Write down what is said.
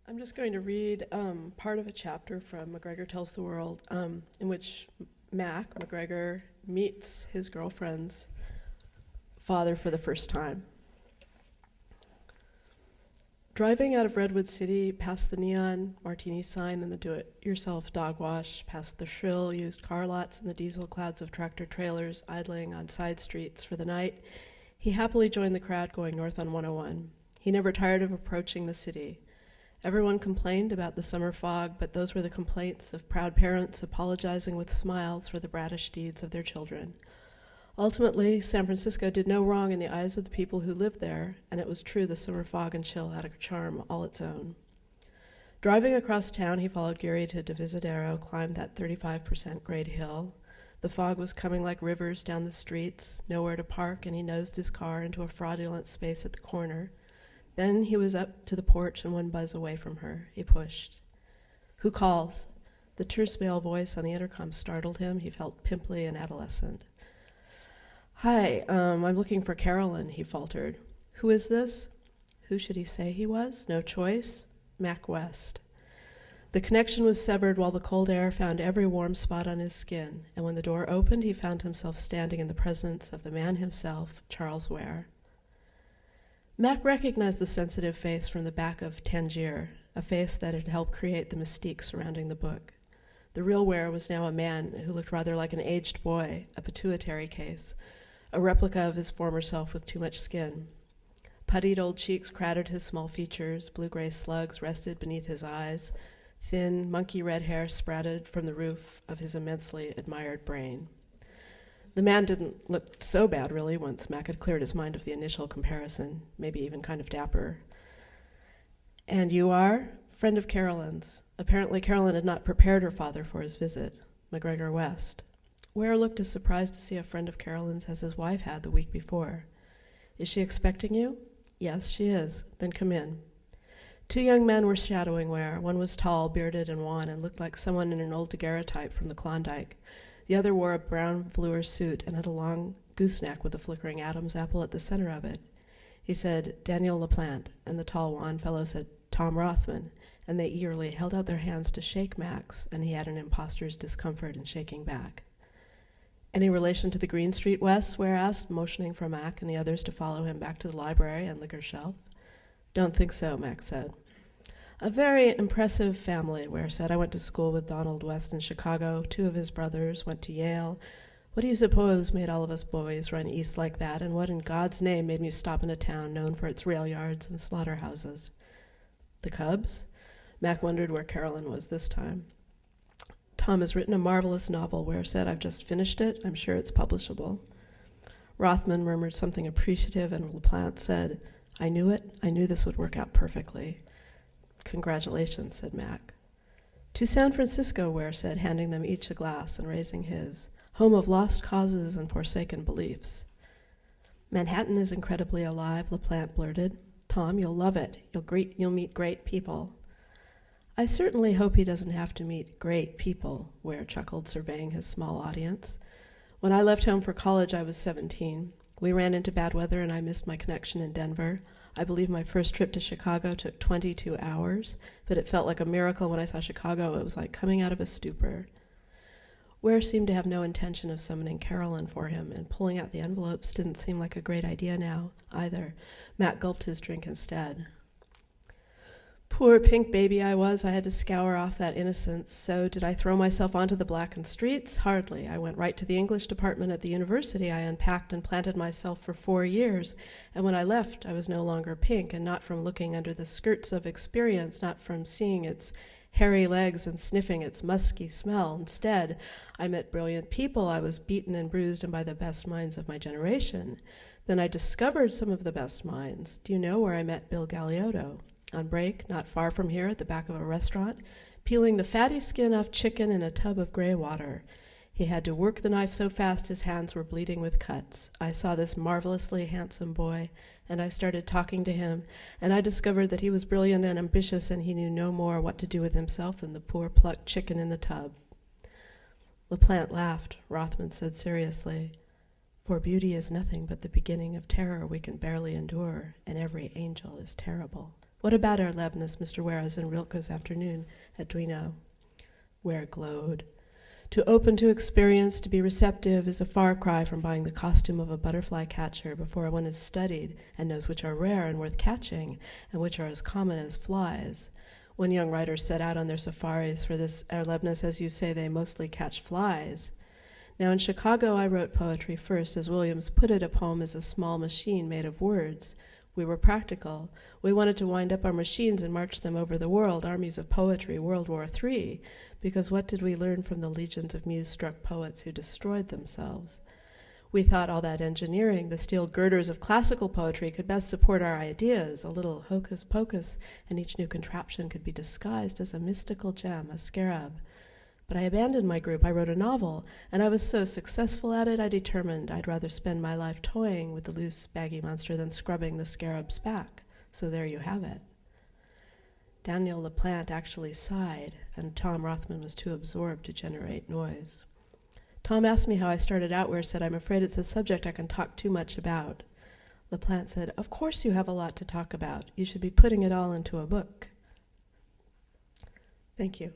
I'm just going to read part of a chapter from McGregor Tells the World, in which McGregor meets his girlfriend's father for the first time. Driving out of Redwood City, past the neon martini sign and the do-it-yourself dog wash, past the shrill used car lots and the diesel clouds of tractor trailers idling on side streets for the night, he happily joined the crowd going north on 101. He never tired of approaching the city. Everyone complained about the summer fog, but those were the complaints of proud parents apologizing with smiles for the bratish deeds of their children. Ultimately, San Francisco did no wrong in the eyes of the people who lived there, and it was true the summer fog and chill had a charm all its own. Driving across town, he followed Geary to Divisadero, climbed that 35% grade hill. The fog was coming like rivers down the streets, nowhere to park, and he nosed his car into a fraudulent space at the corner. Then he was up to the porch and one buzz away from her. He pushed. "Who calls?" The terse male voice on the intercom startled him. He felt pimply and adolescent. "Hi, I'm looking for Carolyn," he faltered. "Who is this?" Who should he say he was? No choice? Mac West. The connection was severed while the cold air found every warm spot on his skin, and when the door opened, he found himself standing in the presence of the man himself, Charles Ware. Mac recognized the sensitive face from the back of Tangier, a face that had helped create the mystique surrounding the book. The real Ware was now a man who looked rather like an aged boy, a pituitary case, a replica of his former self with too much skin. Puttied old cheeks crowded his small features, blue-gray slugs rested beneath his eyes, thin, monkey red hair sprouted from the roof of his immensely admired brain. The man didn't look so bad, really, once Mac had cleared his mind of the initial comparison, maybe even kind of dapper. "And you are?" "Friend of Carolyn's." Apparently Carolyn had not prepared her father for his visit, McGregor West. Ware looked as surprised to see a friend of Carolyn's as his wife had the week before. "Is she expecting you?" "Yes, she is." "Then come in." Two young men were shadowing Ware. One was tall, bearded, and wan, and looked like someone in an old daguerreotype from the Klondike. The other wore a brown velour suit and had a long gooseneck with a flickering Adam's apple at the center of it. He said, "Daniel LaPlante," and the tall, wan fellow said, "Tom Rothman," and they eagerly held out their hands to shake Mac's, and he had an imposter's discomfort in shaking back. "Any relation to the Green Street Wests?" Ware asked, motioning for Mac and the others to follow him back to the library and liquor shelf. "Don't think so," Mac said. "A very impressive family," Ware said. "I went to school with Donald West in Chicago. 2 of his brothers went to Yale. What do you suppose made all of us boys run east like that, and what in God's name made me stop in a town known for its rail yards and slaughterhouses?" "The Cubs?" Mac wondered where Carolyn was this time. "Tom has written a marvelous novel," Ware said. "I've just finished it. I'm sure it's publishable." Rothman murmured something appreciative, and LaPlante said, "I knew it. I knew this would work out perfectly." "Congratulations," said Mac. "To San Francisco," Ware said, handing them each a glass and raising his. "Home of lost causes and forsaken beliefs." "Manhattan is incredibly alive," LaPlante blurted. "Tom, you'll love it. You'll meet great people." "I certainly hope he doesn't have to meet great people," Ware chuckled, surveying his small audience. "When I left home for college, I was 17. We ran into bad weather and I missed my connection in Denver. I believe my first trip to Chicago took 22 hours, but it felt like a miracle when I saw Chicago. It was like coming out of a stupor." Ware seemed to have no intention of summoning Carolyn for him, and pulling out the envelopes didn't seem like a great idea now, either. Matt gulped his drink instead. "Poor pink baby I was, I had to scour off that innocence. So did I throw myself onto the blackened streets? Hardly. I went right to the English department at the university. I unpacked and planted myself for 4 years, and when I left, I was no longer pink, and not from looking under the skirts of experience, not from seeing its hairy legs and sniffing its musky smell. Instead, I met brilliant people. I was beaten and bruised and by the best minds of my generation. Then I discovered some of the best minds. Do you know where I met Bill Galeotto? On break, not far from here, at the back of a restaurant, peeling the fatty skin off chicken in a tub of gray water. He had to work the knife so fast his hands were bleeding with cuts. I saw this marvelously handsome boy, and I started talking to him, and I discovered that he was brilliant and ambitious, and he knew no more what to do with himself than the poor plucked chicken in the tub." LaPlante laughed. Rothman said seriously, "For beauty is nothing but the beginning of terror we can barely endure, and every angel is terrible." What about Erlebnis, Mr. Ware's and Rilke's afternoon at Duino? Ware glowed. To open to experience, to be receptive, is a far cry from buying the costume of a butterfly catcher before one has studied and knows which are rare and worth catching and which are as common as flies. When young writers set out on their safaris for this Erlebnis, as you say, they mostly catch flies. Now in Chicago I wrote poetry first. As Williams put it, a poem is a small machine made of words. We were practical. We wanted to wind up our machines and march them over the world, armies of poetry, World War III, because what did we learn from the legions of muse-struck poets who destroyed themselves? We thought all that engineering, the steel girders of classical poetry, could best support our ideas, a little hocus-pocus, and each new contraption could be disguised as a mystical gem, a scarab. But I abandoned my group. I wrote a novel, and I was so successful at it, I determined I'd rather spend my life toying with the loose, baggy monster than scrubbing the scarab's back. So there you have it. Daniel LaPlante actually sighed, and Tom Rothman was too absorbed to generate noise. Tom asked me how I started out, where said, I'm afraid it's a subject I can talk too much about. LaPlante said, of course you have a lot to talk about. You should be putting it all into a book. Thank you.